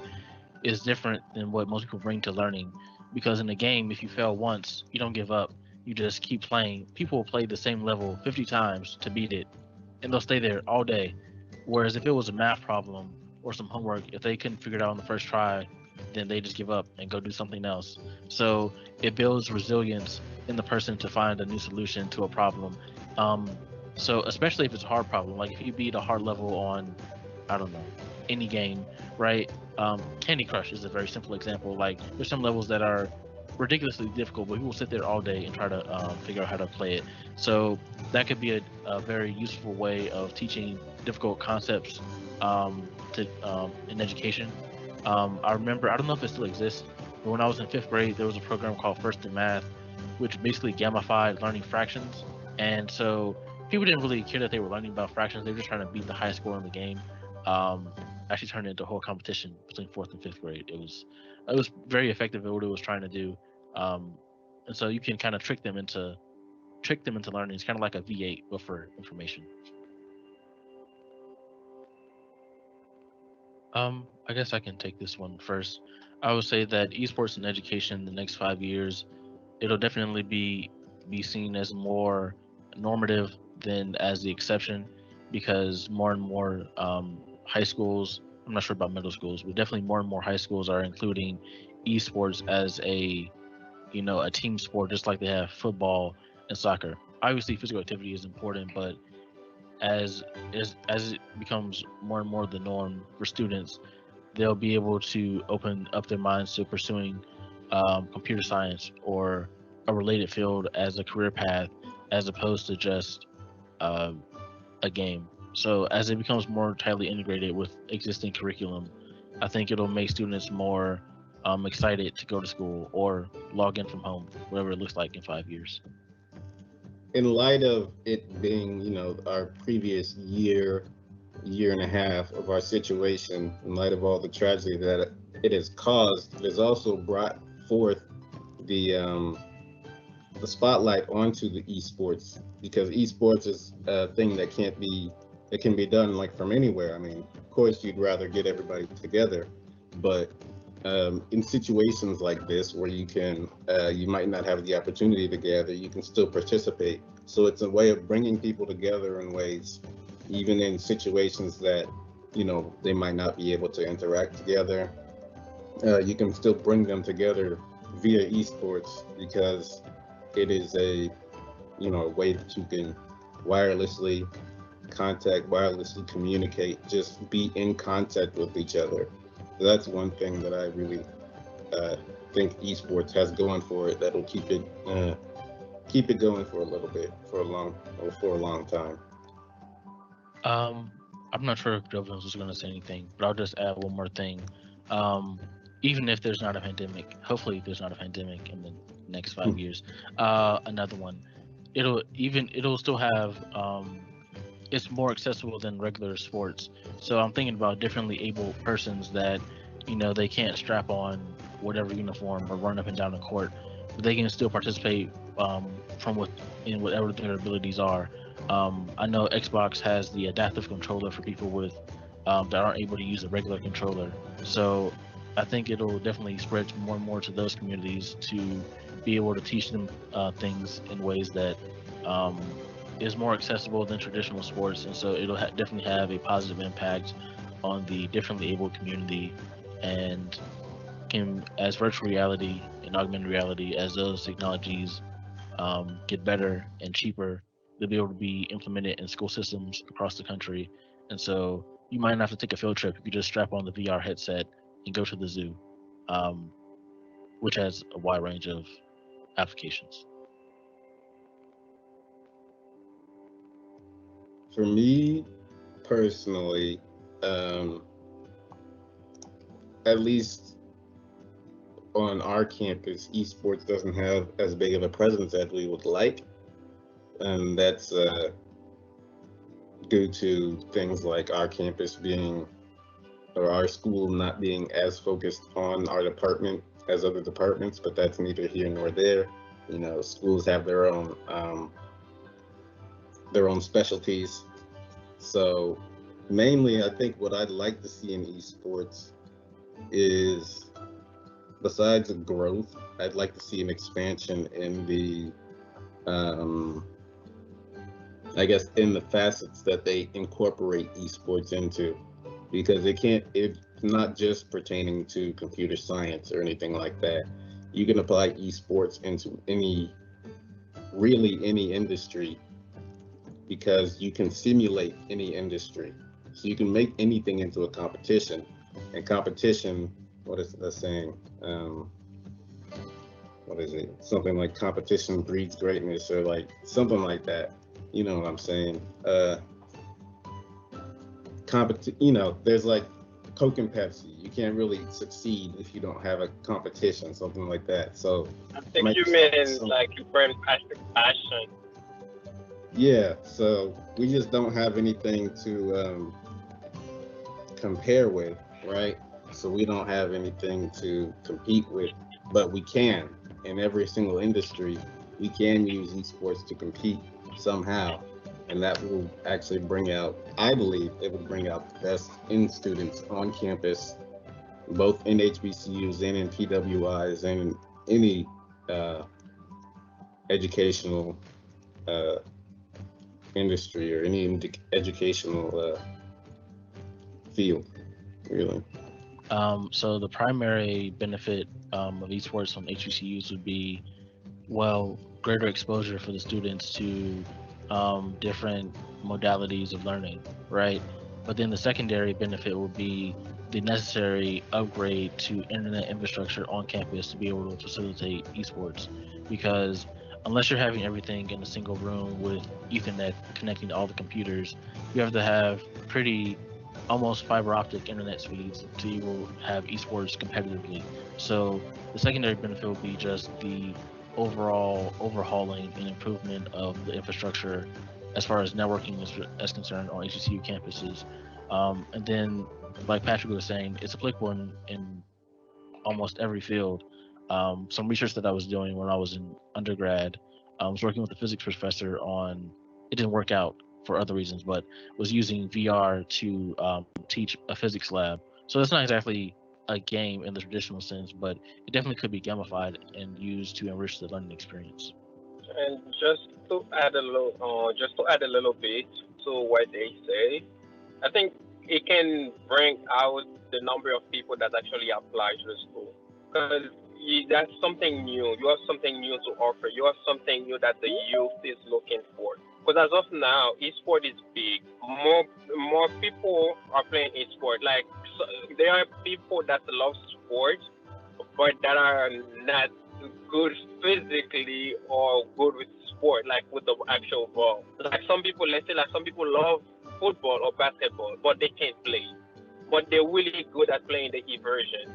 Speaker 12: is different than what most people bring to learning. Because in a game, if you fail once, you don't give up. You just keep playing. People will play the same level 50 times to beat it, and they'll stay there all day. Whereas if it was a math problem or some homework, if they couldn't figure it out on the first try, then they just give up and go do something else. So it builds resilience in the person to find a new solution to a problem. So especially if it's a hard problem, like if you beat a hard level on, I don't know, any game, right? Candy Crush is a very simple example. Like there's some levels that are ridiculously difficult, but people sit there all day and try to figure out how to play it. So that could be a very useful way of teaching difficult concepts in education. I remember, I don't know if it still exists, but when I was in 5th grade, there was a program called First in Math, which basically gamified learning fractions. And so people didn't really care that they were learning about fractions. They were just trying to beat the highest score in the game. Actually turned into a whole competition between 4th and 5th grade. It was very effective at what it was trying to do. And so you can kind of trick them into learning. It's kind of like a V8, but for information. I guess I can take this one first. I would say that esports and education in the next 5 years, it'll definitely be seen as more normative than as the exception, because more and more high schools, I'm not sure about middle schools, but definitely more and more high schools are including esports as a team sport, just like they have football and soccer. Obviously, physical activity is important, but as it becomes more and more the norm for students, they'll be able to open up their minds to pursuing computer science or a related field as a career path, as opposed to just a game. So as it becomes more tightly integrated with existing curriculum, I think it'll make students more excited to go to school or log in from home, whatever it looks like in 5 years.
Speaker 10: In light of it being, our previous year and a half of our situation, in light of all the tragedy that it has caused, it has also brought forth the spotlight onto the esports, because esports is a thing that can be done like from anywhere. I mean, of course, you'd rather get everybody together, but in situations like this where you might not have the opportunity to gather, you can still participate. So it's a way of bringing people together in ways, even in situations that, they might not be able to interact together. You can still bring them together via esports, because it is a way that you can wirelessly wirelessly communicate, just be in contact with each other. So that's one thing that I really think esports has going for it, that'll keep it going for a little bit, for a long time.
Speaker 12: I'm not sure if Jovan was going to say anything, but I'll just add one more thing. Even if there's not a pandemic, hopefully there's not a pandemic in the next 5 years, another one, it'll still have, it's more accessible than regular sports. So I'm thinking about differently able persons that, they can't strap on whatever uniform or run up and down the court, but they can still participate in whatever their abilities are. I know Xbox has the adaptive controller for people with that aren't able to use a regular controller. So I think it'll definitely spread more and more to those communities to be able to teach them things in ways that is more accessible than traditional sports, and so it'll definitely have a positive impact on the differently able community. And as virtual reality and augmented reality, as those technologies get better and cheaper, they'll be able to be implemented in school systems across the country. And so you might not have to take a field trip. You could just strap on the VR headset and go to the zoo, which has a wide range of applications.
Speaker 10: For me personally, at least on our campus, esports doesn't have as big of a presence as we would like. And that's due to things like our campus or our school not being as focused on our department as other departments, but that's neither here nor there. Schools have their own specialties. So mainly, I think what I'd like to see in esports is, besides the growth, I'd like to see an expansion in the I guess in the facets that they incorporate esports into, because it's not just pertaining to computer science or anything like that. You can apply esports into any industry, because you can simulate any industry. So you can make anything into a competition. And competition, what is that saying? What is it? Something like competition breeds greatness, or like something like that. You know what I'm saying? There's like Coke and Pepsi. You can't really succeed if you don't have a competition, something like that. So
Speaker 11: I think you mean like you bring passion.
Speaker 10: Yeah, so we just don't have anything to compare with, right? So we don't have anything to compete with, but we can. In every single industry, we can use esports to compete somehow, and that will actually I believe it will bring out the best in students on campus, both in HBCUs and in PWIs and in any educational industry or any educational field, really.
Speaker 12: So the primary benefit of esports on HBCUs would be, greater exposure for the students to different modalities of learning, right? But then the secondary benefit would be the necessary upgrade to internet infrastructure on campus to be able to facilitate esports. Because unless you're having everything in a single room with Ethernet connecting to all the computers, you have to have pretty almost fiber optic internet speeds to be able to have esports competitively. So the secondary benefit would be just the overall overhauling and improvement of the infrastructure as far as networking is concerned on HBCU campuses. And then, like Patrick was saying, it's applicable in almost every field. Some research that I was doing when I was in undergrad, I was working with a physics professor on, it didn't work out for other reasons, but was using VR to teach a physics lab. So that's not exactly a game in the traditional sense, but it definitely could be gamified and used to enrich the learning experience.
Speaker 11: And just to add a little bit to what they say, I think it can bring out the number of people that actually apply to the school because that's something new. You have something new to offer. You have something new that the youth is looking for. Because as of now, esport is big. More people are playing esport. Like so, there are people that love sports, but that are not good physically or good with sport, like with the actual ball. Like some people, let's say, like some people love football or basketball, but they can't play. But they're really good at playing the e-version.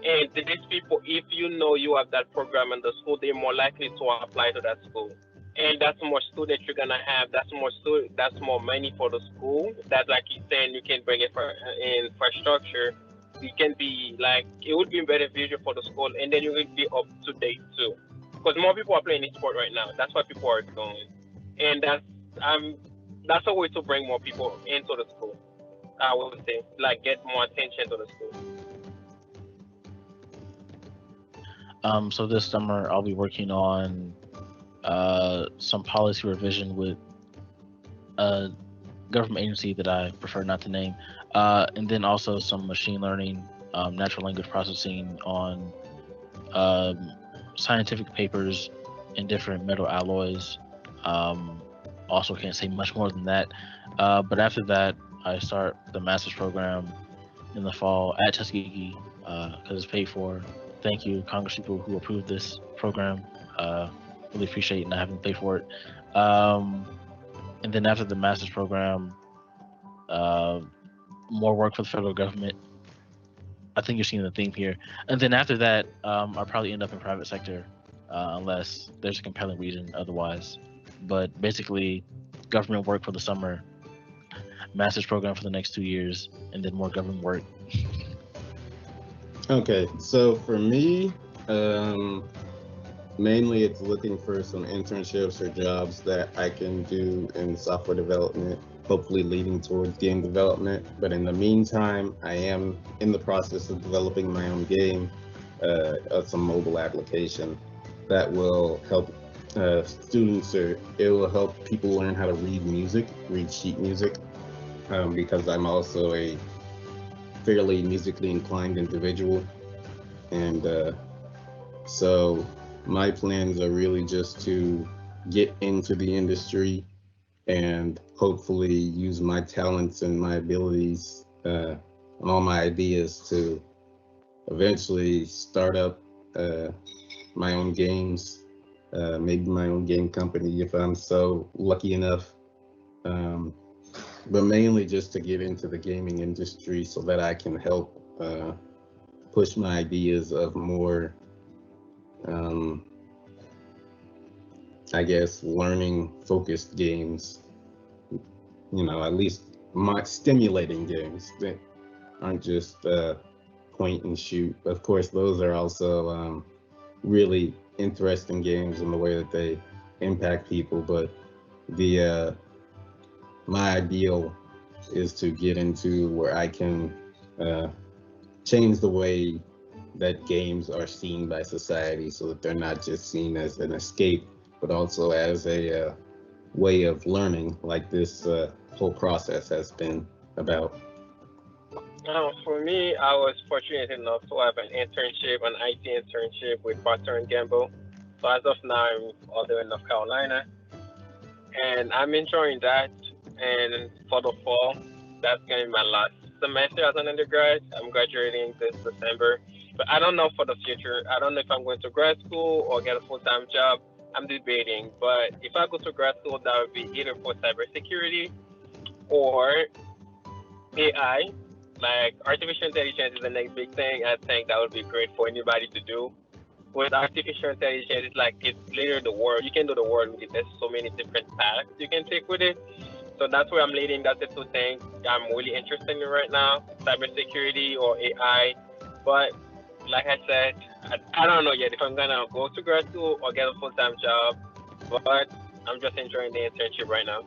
Speaker 11: And these people, if you know you have that program in the school, they're more likely to apply to that school. And that's more students you're gonna have. That's more money for the school. That, like he's saying, you can bring it for infrastructure. It can be like it would be beneficial for the school, and then you will be up to date too. Because more people are playing sport right now. That's why people are going, and that's a way to bring more people into the school. I would say, like, get more attention to the school.
Speaker 12: So this summer I'll be working on some policy revision with a government agency that I prefer not to name, and then also some machine learning, natural language processing on scientific papers in different metal alloys. Also can't say much more than that. But after that, I start the master's program in the fall at Tuskegee because it's paid for. Thank you, Congress people who approved this program. Really appreciate not having to pay for it. And then after the master's program, more work for the federal government. I think you're seeing the theme here. And then after that, I'll probably end up in private sector unless there's a compelling reason otherwise. But basically, government work for the summer, master's program for the next 2 years, and then more government work.
Speaker 10: Okay, so for me, mainly it's looking for some internships or jobs that I can do in software development, hopefully leading towards game development. But in the meantime, I am in the process of developing my own game, some mobile application that will help students, or it will help people learn how to read sheet music, because I'm also a fairly musically inclined individual. And so my plans are really just to get into the industry and hopefully use my talents and my abilities and all my ideas to eventually start up my own games, maybe my own game company if I'm so lucky enough. But mainly just to get into the gaming industry so that I can help push my ideas of more, I guess, learning focused games, at least my stimulating games that aren't just point and shoot. Of course, those are also really interesting games in the way that they impact people, but my ideal is to get into where I can change the way that games are seen by society so that they're not just seen as an escape, but also as a way of learning, like this whole process has been about.
Speaker 11: For me, I was fortunate enough to have an internship, an IT internship with Procter & Gamble. So as of now, I'm over in North Carolina, and I'm enjoying that. And for the fall, that's going to be my last semester as an undergrad. I'm graduating this December, but I don't know for the future. I don't know if I'm going to grad school or get a full-time job. I'm debating, but if I go to grad school, that would be either for cybersecurity or AI. Like artificial intelligence is the next big thing. I think that would be great for anybody to do. With artificial intelligence, it's literally the world. You can do the world with it. There's so many different paths you can take with it. So that's where I'm leading. That's the two things I'm really interested in right now, cybersecurity or AI. But like I said, I don't know yet if I'm gonna go to grad school or get a full-time job. But I'm just enjoying the internship right now.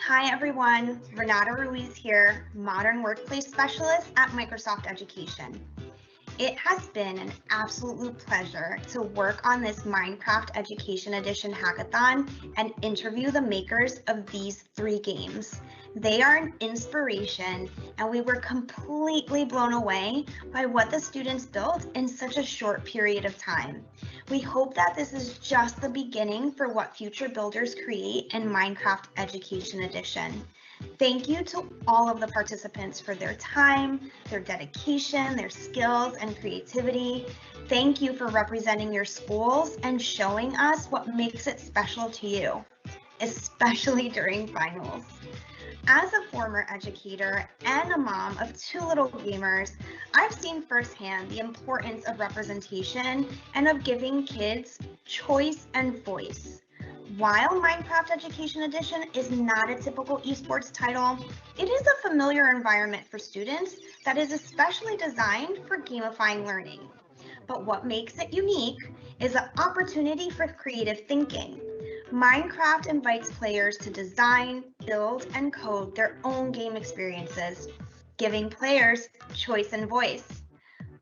Speaker 7: Hi everyone, Renata Ruiz here, Modern Workplace Specialist at Microsoft Education. It has been an absolute pleasure to work on this Minecraft Education Edition hackathon and interview the makers of these 3 games. They are an inspiration, and we were completely blown away by what the students built in such a short period of time. We hope that this is just the beginning for what future builders create in Minecraft Education Edition. Thank you to all of the participants for their time, their dedication, their skills, and creativity. Thank you for representing your schools and showing us what makes it special to you, especially during finals. As a former educator and a mom of 2 little gamers, I've seen firsthand the importance of representation and of giving kids choice and voice. While Minecraft Education Edition is not a typical esports title, it is a familiar environment for students that is especially designed for gamifying learning. But what makes it unique is an opportunity for creative thinking. Minecraft invites players to design, build, and code their own game experiences, giving players choice and voice.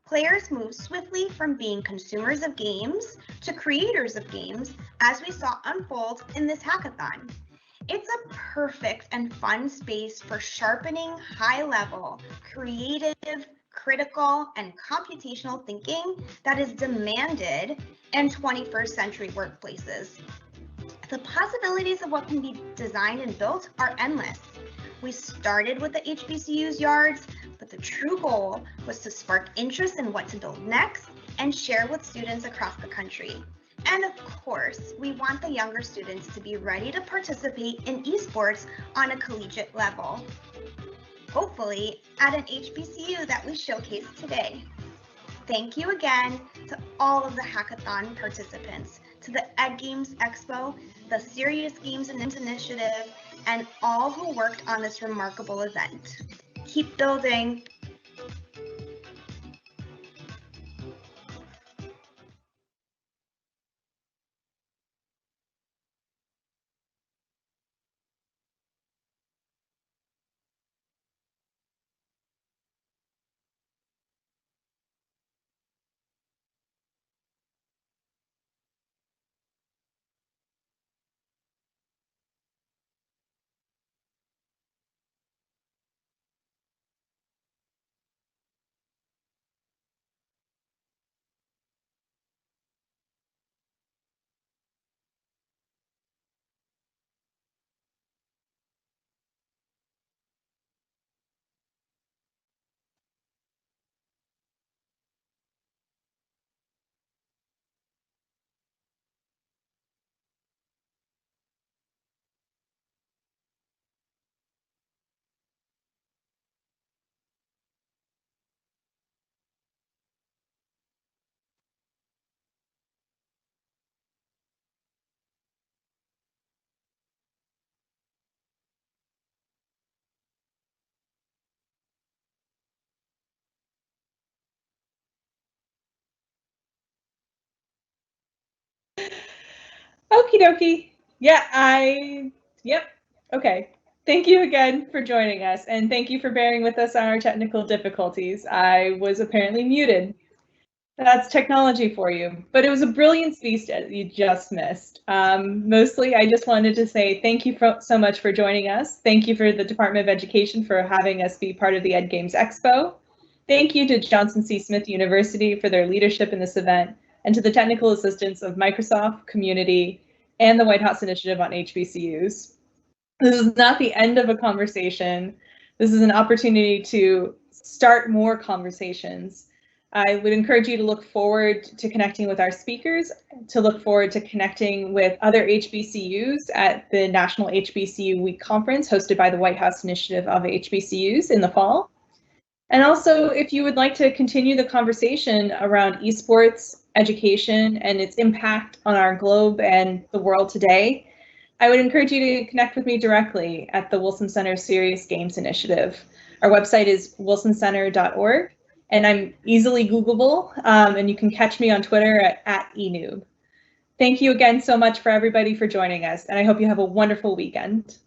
Speaker 7: Players move swiftly from being consumers of games to creators of games, as we saw unfold in this hackathon. It's a perfect and fun space for sharpening high-level, creative, critical, and computational thinking that is demanded in 21st century workplaces. The possibilities of what can be designed and built are endless. We started with the HBCUs yards, but the true goal was to spark interest in what to build next and share with students across the country. And of course, we want the younger students to be ready to participate in esports on a collegiate level, hopefully at an HBCU that we showcased today. Thank you again to all of the hackathon participants, to the Ed Games Expo, the Serious Games and Initiative, and all who worked on this remarkable event. Keep building.
Speaker 13: Okie dokie. Yep. Okay. Thank you again for joining us, and thank you for bearing with us on our technical difficulties. I was apparently muted. That's technology for you, but it was a brilliant speech that you just missed. Mostly, I just wanted to say thank you so much for joining us. Thank you for the Department of Education for having us be part of the Ed Games Expo. Thank you to Johnson C. Smith University for their leadership in this event, and to the technical assistance of Microsoft, Community, and the White House Initiative on HBCUs. This is not the end of a conversation. This is an opportunity to start more conversations. I would encourage you to look forward to connecting with our speakers, to look forward to connecting with other HBCUs at the National HBCU Week Conference hosted by the White House Initiative of HBCUs in the fall. And also, if you would like to continue the conversation around esports, education, and its impact on our globe and the world today, I would encourage you to connect with me directly at the Wilson Center Serious Games Initiative. Our website is wilsoncenter.org, and I'm easily Googleable, and you can catch me on Twitter at enoob. Thank you again so much for everybody for joining us, and I hope you have a wonderful weekend.